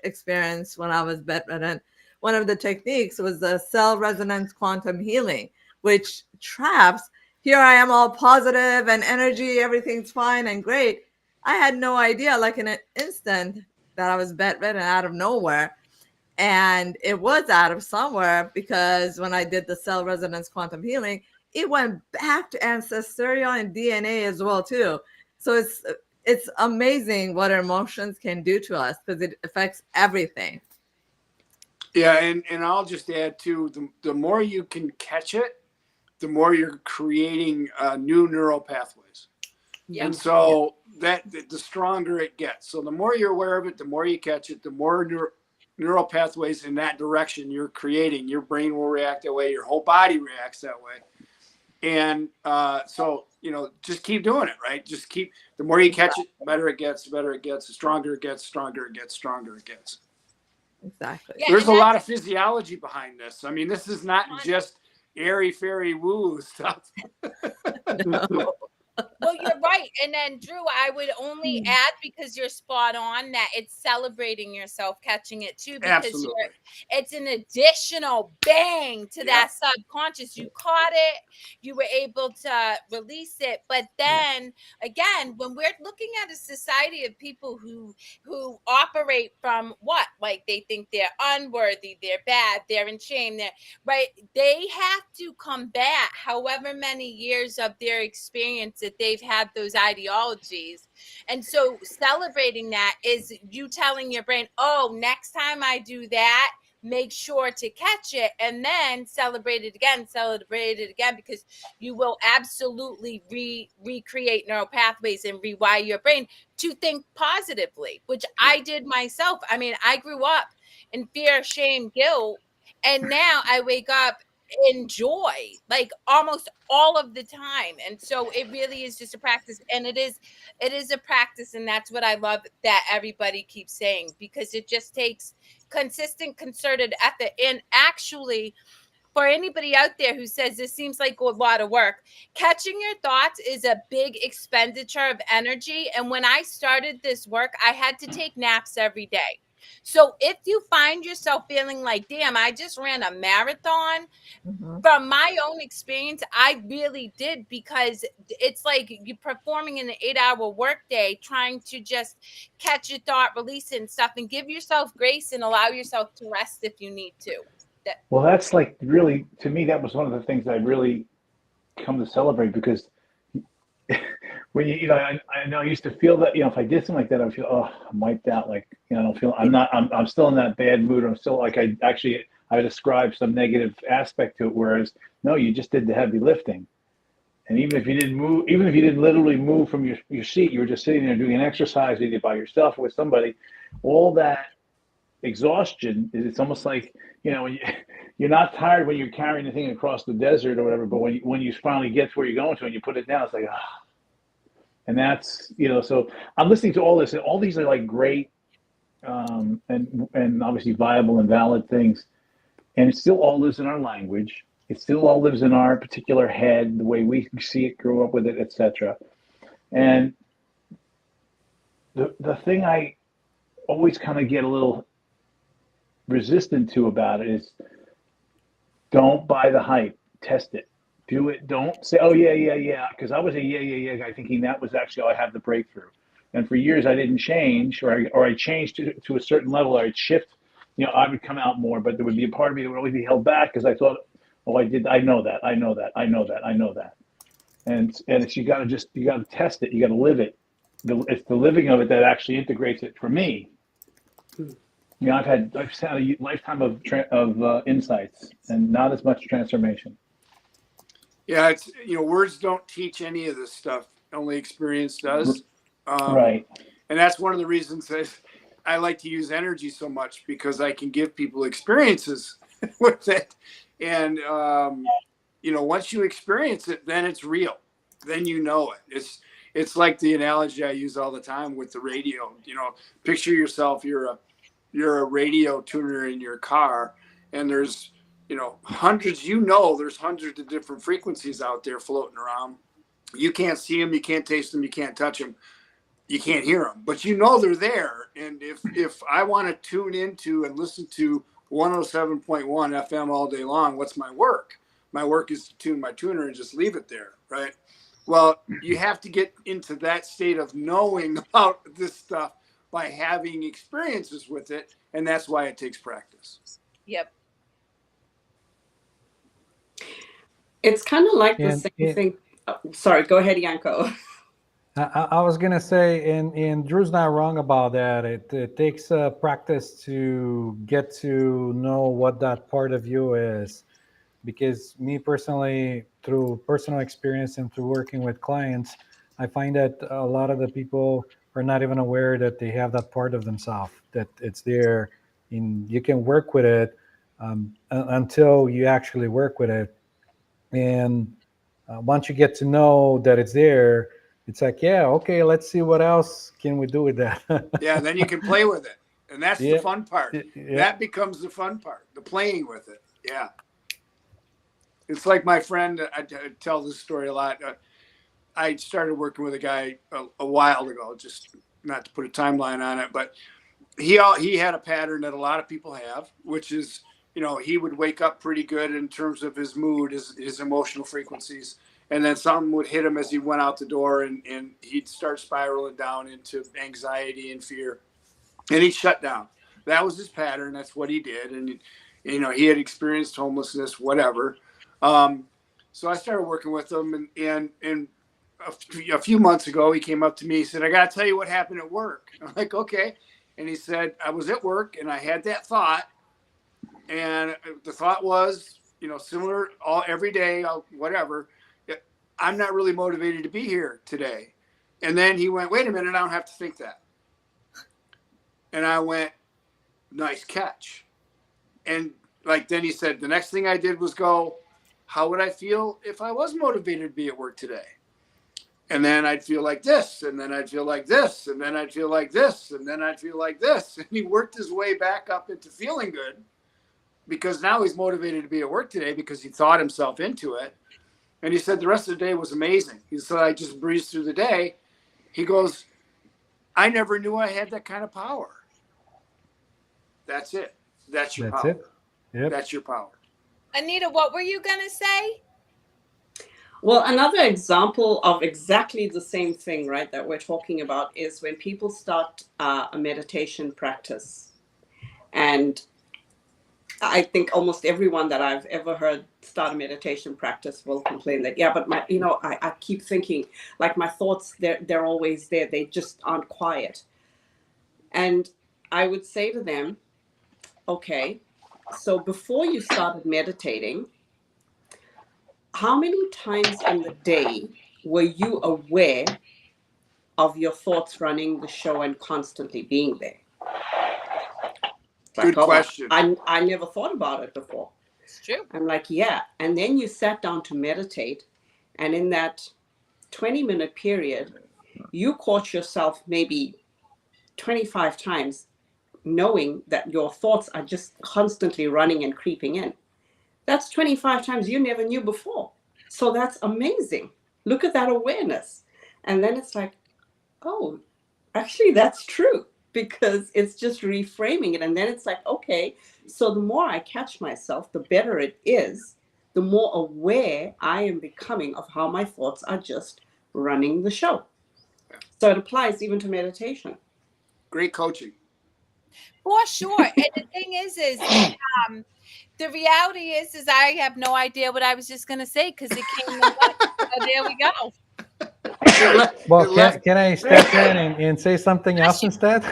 [SPEAKER 5] experience when I was bedridden, one of the techniques was the cell resonance quantum healing, which traps, here I am all positive and energy, everything's fine and great. I had no idea, like in an instant, that I was bedridden out of nowhere. And it was out of somewhere, because when I did the cell resonance quantum healing, it went back to ancestral and DNA as well too. So it's amazing what our emotions can do to us, because it affects everything.
[SPEAKER 2] Yeah, and I'll just add too, the more you can catch it, the more you're creating new neural pathways.
[SPEAKER 1] Yeah.
[SPEAKER 2] And so that the stronger it gets. So the more you're aware of it, the more you catch it, the more neural pathways in that direction you're creating. Your brain will react that way. Your whole body reacts that way. And so, just keep doing it, right? Just keep, the more you catch it, better it gets, the better it gets, the stronger it gets, stronger it gets, stronger it gets.
[SPEAKER 5] Exactly.
[SPEAKER 1] Yeah,
[SPEAKER 2] There's a lot of physiology behind this. I mean, this is not just airy fairy woo stuff.
[SPEAKER 5] No.
[SPEAKER 1] Well, you're right. And then, Drew, I would only add, because you're spot on, that it's celebrating yourself catching it too, because
[SPEAKER 2] Absolutely.
[SPEAKER 1] it's an additional bang to that subconscious. You caught it, you were able to release it. But then again, when we're looking at a society of people who operate from what? Like, they think they're unworthy, they're bad, they're in shame, they're right. They have to combat however many years of their experience that they've had those ideologies. And so celebrating that is you telling your brain, oh, next time I do that, make sure to catch it and then celebrate it again, because you will absolutely recreate neural pathways and rewire your brain to think positively, which I did myself. I mean, I grew up in fear, shame, guilt, and now I wake up in joy like almost all of the time. And so it really is just a practice, and it is a practice, and that's what I love that everybody keeps saying, because it just takes consistent, concerted effort. And actually, for anybody out there who says this seems like a lot of work, catching your thoughts is a big expenditure of energy. And when I started this work, I had to take naps every day. So if you find yourself feeling like, damn, I just ran a marathon, from my own experience, I really did, because it's like you're performing in an 8-hour workday, trying to just catch your thought, release it and stuff, and give yourself grace and allow yourself to rest if you need to.
[SPEAKER 3] Well, that's like really, to me, that was one of the things I really come to celebrate, because when I know I used to feel that, if I did something like that, I would feel, oh, I'm wiped out. Like, I don't feel, I'm still in that bad mood. I'm still like, I would ascribe some negative aspect to it. Whereas, no, you just did the heavy lifting. And even if you didn't move, even if you didn't literally move from your seat, you were just sitting there doing an exercise, either by yourself or with somebody, all that exhaustion is, it's almost like, when you're not tired when you're carrying the thing across the desert or whatever, but when you finally get to where you're going to and you put it down, it's like, ah. And that's, so I'm listening to all this, and all these are like great and obviously viable and valid things. And it still all lives in our language. It still all lives in our particular head, the way we see it, grow up with it, etc. And the thing I always kind of get a little resistant to about it is, don't buy the hype, test it. Do it. Don't say, oh, yeah. Because I was a yeah guy, thinking that was actually, I have the breakthrough. And for years, I didn't change, or I changed to a certain level, or I'd shift. I would come out more, but there would be a part of me that would always be held back, because I thought, oh, I know that. And it's, you got to test it. You got to live it. It's the living of it that actually integrates it for me. I've had a lifetime of insights and not as much transformation.
[SPEAKER 2] Yeah, it's, words don't teach any of this stuff. Only experience does.
[SPEAKER 3] Right.
[SPEAKER 2] And that's one of the reasons that I like to use energy so much, because I can give people experiences with it. And, once you experience it, then it's real. Then you know it. It's like the analogy I use all the time with the radio. Picture yourself, you're a radio tuner in your car, and there's, hundreds, there's hundreds of different frequencies out there floating around. You can't see them, you can't taste them, you can't touch them, you can't hear them, but they're there. And if I want to tune into and listen to 107.1 FM all day long, what's my work? My work is to tune my tuner and just leave it there, right? Well, you have to get into that state of knowing about this stuff by having experiences with it, and that's why it takes practice.
[SPEAKER 1] Yep.
[SPEAKER 4] It's kind of like the same thing. Oh, sorry, go ahead, Yanko.
[SPEAKER 6] I was gonna say, and Drew's not wrong about that. It takes practice to get to know what that part of you is, because me personally, through personal experience and through working with clients, I find that a lot of the people are not even aware that they have that part of themselves, that it's there, and you can work with it until you actually work with it. And once you get to know that it's there, it's like, yeah, okay, let's see what else can we do with that.
[SPEAKER 2] Yeah, then you can play with it. And that's the fun part.
[SPEAKER 6] Yeah.
[SPEAKER 2] That becomes the fun part, the playing with it. Yeah. It's like my friend, I tell this story a lot. I started working with a guy a while ago, just not to put a timeline on it, but he had a pattern that a lot of people have, which is, he would wake up pretty good in terms of his mood, his emotional frequencies. And then something would hit him as he went out the door, and he'd start spiraling down into anxiety and fear, and he'd shut down. That was his pattern. That's what he did. And, he had experienced homelessness, whatever. So I started working with him, and a few months ago, he came up to me. He said, I got to tell you what happened at work. I'm like, okay. And he said, I was at work and I had that thought, And the thought was, similar every day, whatever. I'm not really motivated to be here today. And then he went, wait a minute, I don't have to think that. And I went, nice catch. And then he said, the next thing I did was go, how would I feel if I was motivated to be at work today? And then I'd feel like this, and then I'd feel like this, and then I'd feel like this, and then I'd feel like this. And he worked his way back up into feeling good, because now he's motivated to be at work today because he thought himself into it. And he said the rest of the day was amazing. He said, I just breezed through the day. He goes, I never knew I had that kind of power. That's it. That's your power.
[SPEAKER 6] It. Yep.
[SPEAKER 2] That's your power.
[SPEAKER 1] Anita, what were you going to say?
[SPEAKER 4] Well, another example of exactly the same thing, right, that we're talking about is when people start a meditation practice. And I think almost everyone that I've ever heard start a meditation practice will complain that, yeah, but I keep thinking, like, my thoughts, they're always there. They just aren't quiet. And I would say to them, okay, so before you started meditating, how many times in the day were you aware of your thoughts running the show and constantly being there?
[SPEAKER 2] Good question.
[SPEAKER 4] I never thought about it before.
[SPEAKER 1] It's true.
[SPEAKER 4] I'm like, yeah. And then you sat down to meditate, and in that 20-minute period, you caught yourself maybe 25 times knowing that your thoughts are just constantly running and creeping in. That's 25 times you never knew before. So that's amazing. Look at that awareness. And then it's like, oh, actually, that's true, because it's just reframing it. And then it's like, okay, so the more I catch myself, the better it is, the more aware I am becoming of how my thoughts are just running the show. So it applies even to meditation.
[SPEAKER 2] Great coaching.
[SPEAKER 1] For sure. And the thing is the reality is I have no idea what I was just going to say, because it came and went. So there we go.
[SPEAKER 6] Well, can I step in and say something else instead?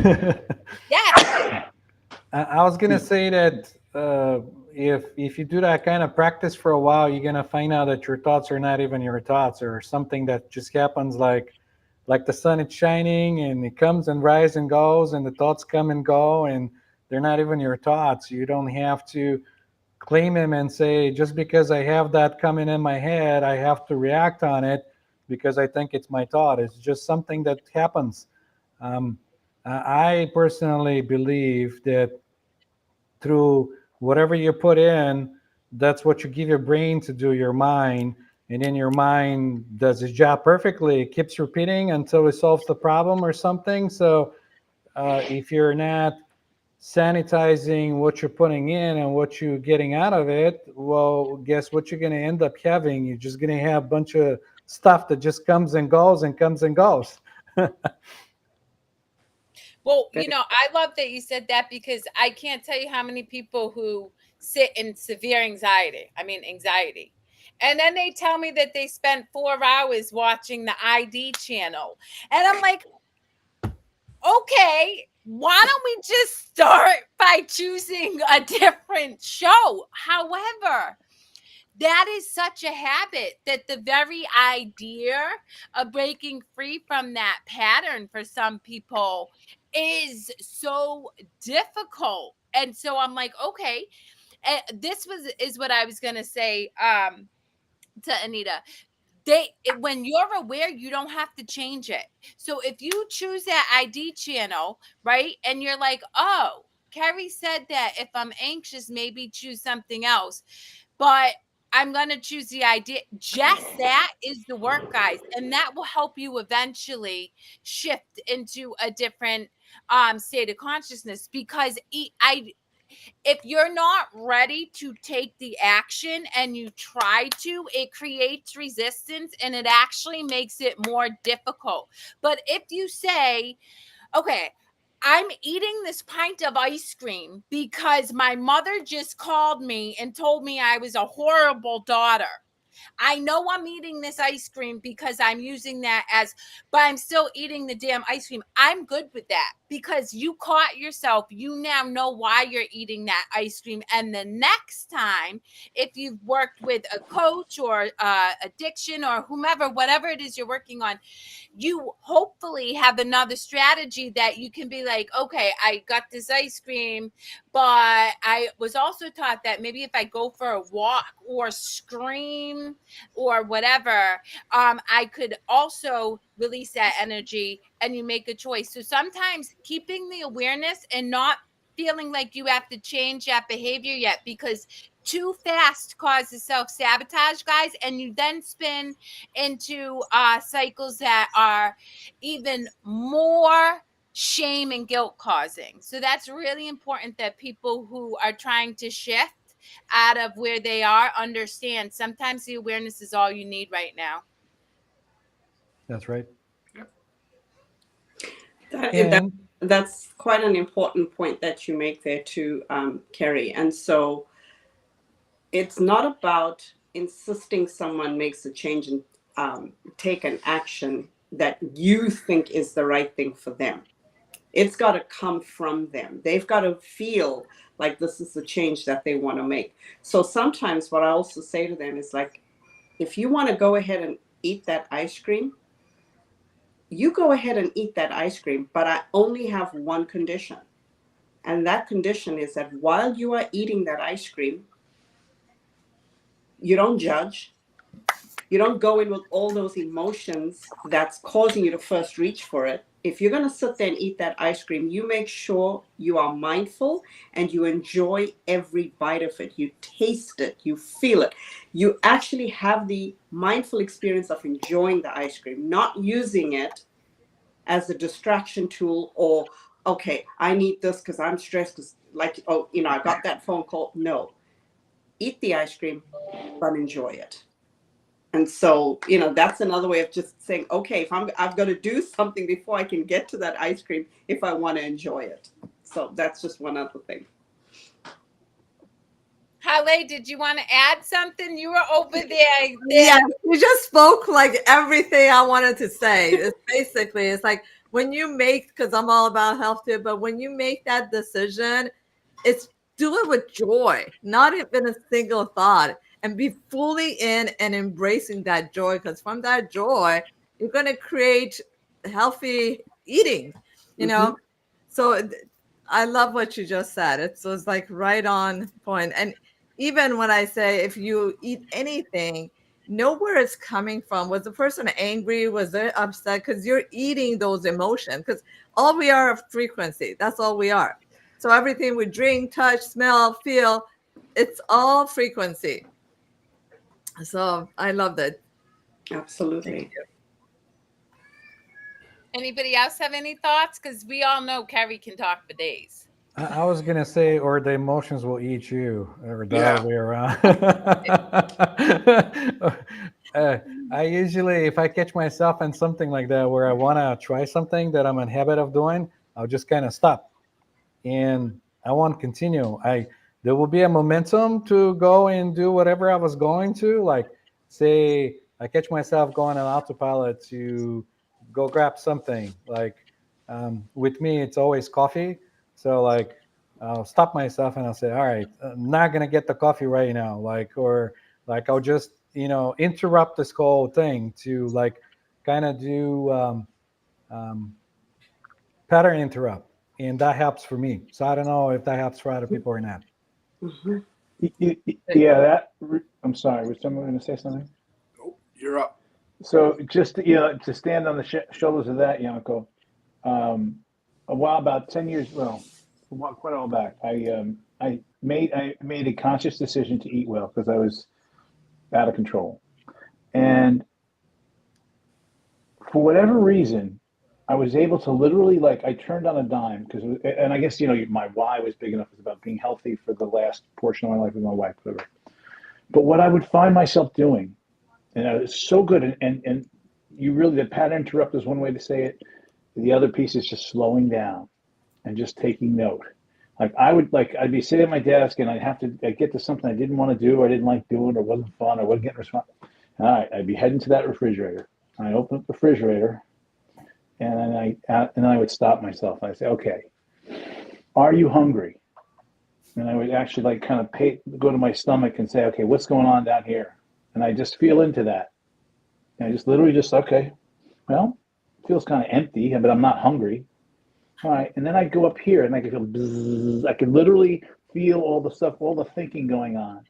[SPEAKER 1] Yes.
[SPEAKER 6] I was going to say that if you do that kind of practice for a while, you're going to find out that your thoughts are not even your thoughts, or something that just happens like the sun is shining and it comes and rises and goes, and the thoughts come and go, and they're not even your thoughts. You don't have to claim them and say, just because I have that coming in my head, I have to react on it because I think it's my thought. It's just something that happens. I personally believe that through whatever you put in, that's what you give your brain to do, your mind. And then your mind does its job perfectly. It keeps repeating until it solves the problem or something. So if you're not sanitizing what you're putting in and what you're getting out of it, well, guess what you're going to end up having? You're just going to have a bunch of stuff that just comes and goes and comes and goes.
[SPEAKER 1] Well, I love that you said that, because I can't tell you how many people who sit in severe anxiety. And then they tell me that they spent 4 hours watching the ID channel. And I'm like, okay, why don't we just start by choosing a different show? However, that is such a habit that the very idea of breaking free from that pattern for some people is so difficult. And so I'm like, okay, is what I was going to say to Anita. When you're aware, you don't have to change it. So if you choose that ID channel, right, and you're like, oh, Kerri said that if I'm anxious, maybe choose something else, but I'm going to choose the idea. Just that is the work, guys. And that will help you eventually shift into a different state of consciousness, because if you're not ready to take the action and you try to, it creates resistance and it actually makes it more difficult. But if you say, okay, I'm eating this pint of ice cream because my mother just called me and told me I was a horrible daughter. I know I'm eating this ice cream because I'm using that but I'm still eating the damn ice cream. I'm good with that. because you caught yourself. You now know why you're eating that ice cream. And the next time, if you've worked with a coach or addiction or whomever, whatever it is you're working on, you hopefully have another strategy that you can be like, okay, I got this ice cream, but I was also taught that maybe if I go for a walk or scream or whatever, I could also release that energy, and you make a choice. So sometimes keeping the awareness and not feeling like you have to change that behavior yet, because too fast causes self-sabotage, guys, and you then spin into cycles that are even more shame and guilt causing. So that's really important that people who are trying to shift out of where they are understand sometimes the awareness is all you need right now.
[SPEAKER 6] That's right.
[SPEAKER 4] That, that's quite an important point that you make there too, Kerri. And so it's not about insisting someone makes a change and take an action that you think is the right thing for them. It's got to come from them. They've got to feel like this is the change that they want to make. So sometimes what I also say to them is like, if you want to go ahead and eat that ice cream, you go ahead and eat that ice cream, but I only have one condition. And that condition is that while you are eating that ice cream, you don't judge. You don't go in with all those emotions that's causing you to first reach for it. If you're going to sit there and eat that ice cream, you make sure you are mindful and you enjoy every bite of it. You taste it, you feel it. You actually have the mindful experience of enjoying the ice cream, not using it as a distraction tool or, okay, I need this because I'm stressed because, like, oh, you know, I got that phone call. No, eat the ice cream, but enjoy it. And so, you know, that's another way of just saying, okay, if I've got to do something before I can get to that ice cream if I want to enjoy it. So that's just one other thing.
[SPEAKER 1] Haleh, did you want to add something? You were over there.
[SPEAKER 5] Yeah, you just spoke like everything I wanted to say. It's basically, it's like when you make, because I'm all about health too, but when you make that decision, it's do it with joy, not even a single thought, and be fully in and embracing that joy, because from that joy, you're going to create healthy eating, you know? So I love what you just said. It was like right on point. And even when I say if you eat anything, know where it's coming from. Was the person angry? Was they upset? Because you're eating those emotions. Because all we are of frequency. That's all we are. So everything we drink, touch, smell, feel, it's all frequency. So I love that.
[SPEAKER 4] Absolutely.
[SPEAKER 1] Anybody else have any thoughts? Because we all know Kerri can talk for days.
[SPEAKER 6] I was gonna say, or the emotions will eat you, or the other way around. I usually, if I catch myself in something like that, where I want to try something that I'm in habit of doing, I'll just kind of stop, and I won't continue. There will be a momentum to go and do whatever I was going to. Like, say, I catch myself going on autopilot to go grab something. Like, with me, it's always coffee. So like, I'll stop myself and I'll say, all right, I'm not going to get the coffee right now. Like, or like, I'll just, interrupt this whole thing to like kind of do pattern interrupt. And that helps for me. So I don't know if that helps for other people or not.
[SPEAKER 3] Yeah, I'm sorry. Was someone going to say something?
[SPEAKER 2] Oh, you're up.
[SPEAKER 3] So just, to stand on the shoulders of that, Yanko, a while, about 10 years, quite a while back, I made a conscious decision to eat well because I was out of control. And for whatever reason, I was able to literally, like, I turned on a dime and I guess, my why was big enough. It was about being healthy for the last portion of my life with my wife, whatever. But what I would find myself doing, and it was so good, and you really, the pattern interrupt is one way to say it. The other piece is just slowing down and just taking note. Like I'd be sitting at my desk and I'd get to something I didn't want to do, or I didn't like doing, or wasn't fun, or wasn't getting response. All right, I'd be heading to that refrigerator. I'd open up the refrigerator and then I would stop myself. I say, okay, are you hungry? And I would actually like kind of go to my stomach and say, okay, what's going on down here? And I just feel into that. And I just literally okay, well, it feels kind of empty, but I'm not hungry. All right, and then I go up here and I can feel bzzz. I can literally feel all the stuff, all the thinking going on.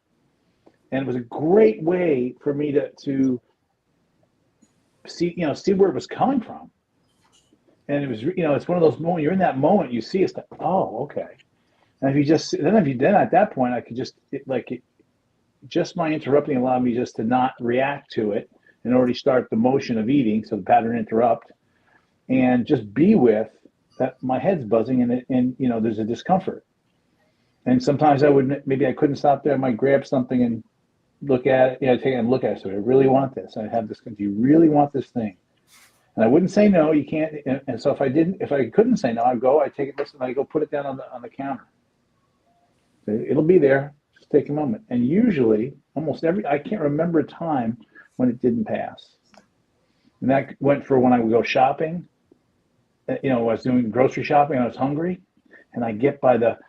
[SPEAKER 3] And it was a great way for me to see where it was coming from. And it was, it's one of those moments, you're in that moment, you see it's like, oh, okay. And then at that point, I could just my interrupting allowed me just to not react to it and already start the motion of eating, so the pattern interrupt, and just be with that my head's buzzing and there's a discomfort. And sometimes I couldn't stop there. I might grab something and look at it, take it and look at it. So I really want this. I have this. Do you really want this thing? And I wouldn't say no. You can't. And so if I couldn't say no, I take it, listen, I go put it down on the counter. So it'll be there. Just take a moment. And usually, I can't remember a time when it didn't pass. And that went for when I would go shopping. I was doing grocery shopping and I was hungry, and I get up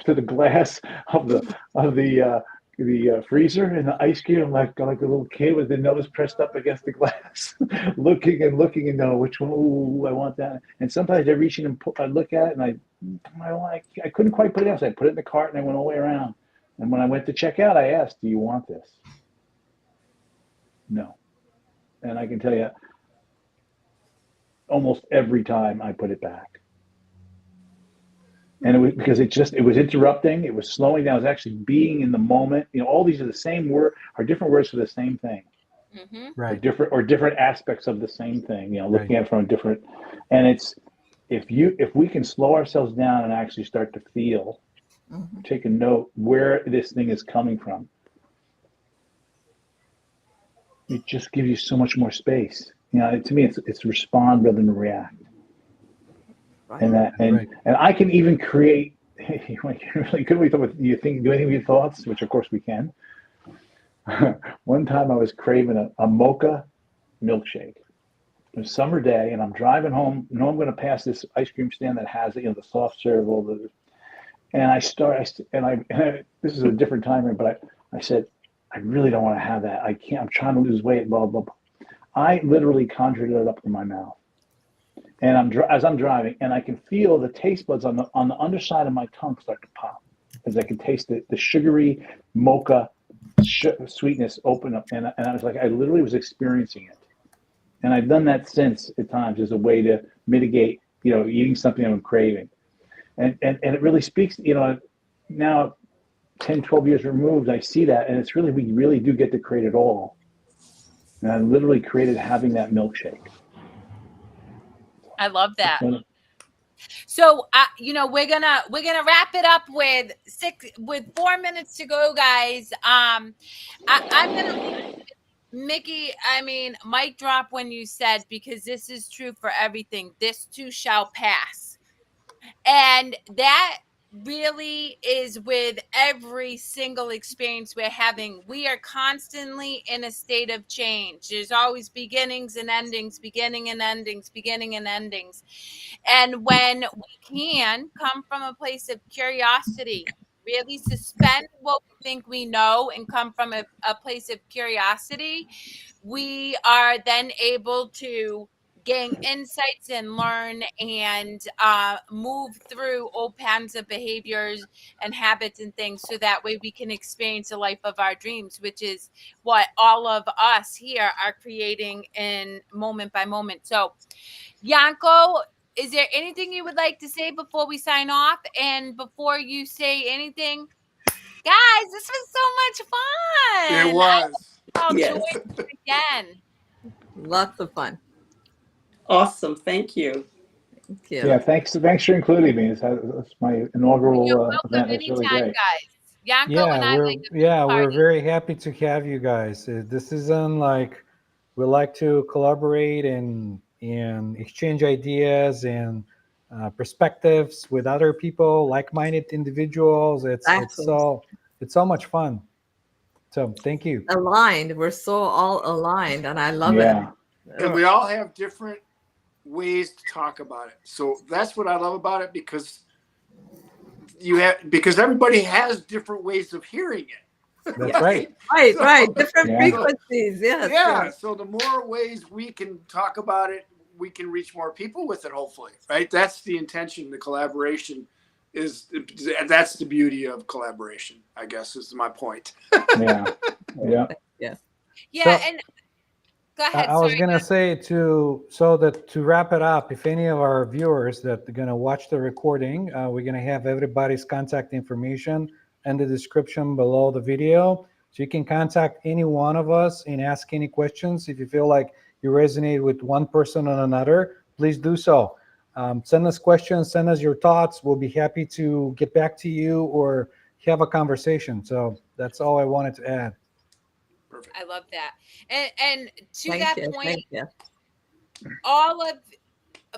[SPEAKER 3] to the glass of the freezer and the ice cream. I'm like a little kid with the nose pressed up against the glass, looking and know which one. Ooh, I want that. And sometimes I reach in and I look at it and I couldn't quite put it down. So I put it in the cart and I went all the way around. And when I went to check out, I asked, "Do you want this?" No. And I can tell you, almost every time I put it back. And it was because it was interrupting, it was slowing down, it was actually being in the moment. All these are the same are different words for the same thing.
[SPEAKER 1] Mm-hmm.
[SPEAKER 6] Right.
[SPEAKER 3] Or different aspects of the same thing, looking
[SPEAKER 6] Right.
[SPEAKER 3] at it from a different, and it's, if we can slow ourselves down and actually start to feel, take a note where this thing is coming from, it just gives you so much more space. To me, it's respond rather than react. And
[SPEAKER 6] Right.
[SPEAKER 3] and I can even create. Really good. Do anything with your thoughts? Which of course we can. One time I was craving a mocha milkshake. It was a summer day, and I'm driving home. I'm going to pass this ice cream stand that has the soft serve, and this is a different time, but I said, I really don't want to have that. I can't. I'm trying to lose weight. Blah blah blah. I literally conjured it up in my mouth. And as I'm driving, and I can feel the taste buds on the underside of my tongue start to pop, as I can taste the sugary mocha sweetness open up, and I was like, I literally was experiencing it, and I've done that since at times as a way to mitigate, eating something I'm craving, and it really speaks, now 10, 12 years removed, I see that, and it's really, we really do get to create it all, and I literally created having that milkshake.
[SPEAKER 1] I love that. So, we're gonna wrap it up with 4 minutes to go, guys. I'm gonna Mickey. Mic drop when you said, because this is true for everything. This too shall pass, and that really is with every single experience we're having. We are constantly in a state of change. There's always beginnings and endings, beginning and endings, beginning and endings. And when we can come from a place of curiosity, really suspend what we think we know and come from a place of curiosity, we are then able to gain insights and learn and move through all kinds of behaviors and habits and things, so that way we can experience the life of our dreams, which is what all of us here are creating in moment by moment. So, Yanko, is there anything you would like to say before we sign off? And before you say anything, guys, this was so much fun.
[SPEAKER 2] It was.
[SPEAKER 1] I'll
[SPEAKER 4] Yes.
[SPEAKER 1] join you again.
[SPEAKER 5] Lots of fun.
[SPEAKER 4] Awesome. Thank you.
[SPEAKER 5] Thank you.
[SPEAKER 3] Yeah, thanks for including me. It's my inaugural
[SPEAKER 1] You're welcome
[SPEAKER 3] event. It's really
[SPEAKER 1] anytime,
[SPEAKER 3] great.
[SPEAKER 1] guys. Yanko and I like to
[SPEAKER 6] we're very happy to have you guys. This isn't like, we like to collaborate and exchange ideas and perspectives with other people, like-minded individuals. It's so much fun. So thank you.
[SPEAKER 5] Aligned. We're so all aligned, and I love
[SPEAKER 3] Yeah.
[SPEAKER 5] it.
[SPEAKER 2] And we all have different ways to talk about it. So that's what I love about it, because everybody has different ways of hearing it.
[SPEAKER 6] That's right.
[SPEAKER 5] Right,
[SPEAKER 2] So-
[SPEAKER 5] right. Different
[SPEAKER 3] Yeah.
[SPEAKER 5] frequencies. Yes.
[SPEAKER 2] Yeah.
[SPEAKER 5] yes.
[SPEAKER 2] So the more ways we can talk about it, we can reach more people with it, hopefully. Right. That's the intention. The collaboration that's the beauty of collaboration, I guess, is my point.
[SPEAKER 3] Yeah. Yeah.
[SPEAKER 5] Yes.
[SPEAKER 1] Yeah,
[SPEAKER 6] So-
[SPEAKER 1] and go ahead.
[SPEAKER 6] I was
[SPEAKER 1] Sorry.
[SPEAKER 6] gonna say to wrap it up, if any of our viewers that are gonna watch the recording, we're gonna have everybody's contact information in the description below the video, so you can contact any one of us and ask any questions. If you feel like you resonate with one person or another, please do so. Send us questions, send us your thoughts. We'll be happy to get back to you or have a conversation. So that's all I wanted to add.
[SPEAKER 2] Perfect.
[SPEAKER 1] I love that. And to
[SPEAKER 5] Thank
[SPEAKER 1] that
[SPEAKER 5] you.
[SPEAKER 1] point,
[SPEAKER 5] Thank you.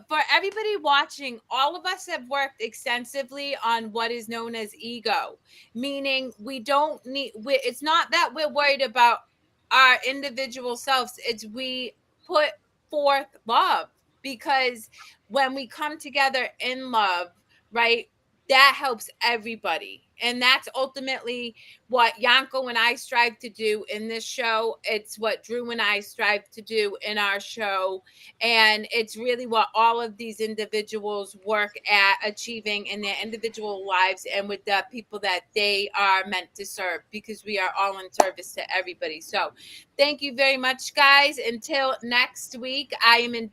[SPEAKER 1] for everybody watching, all of us have worked extensively on what is known as ego, meaning it's not that we're worried about our individual selves, it's we put forth love, because when we come together in love, right, that helps everybody. And that's ultimately what Yanko and I strive to do in this show. It's what Drew and I strive to do in our show. And it's really what all of these individuals work at achieving in their individual lives and with the people that they are meant to serve, because we are all in service to everybody. So thank you very much, guys. Until next week, I am in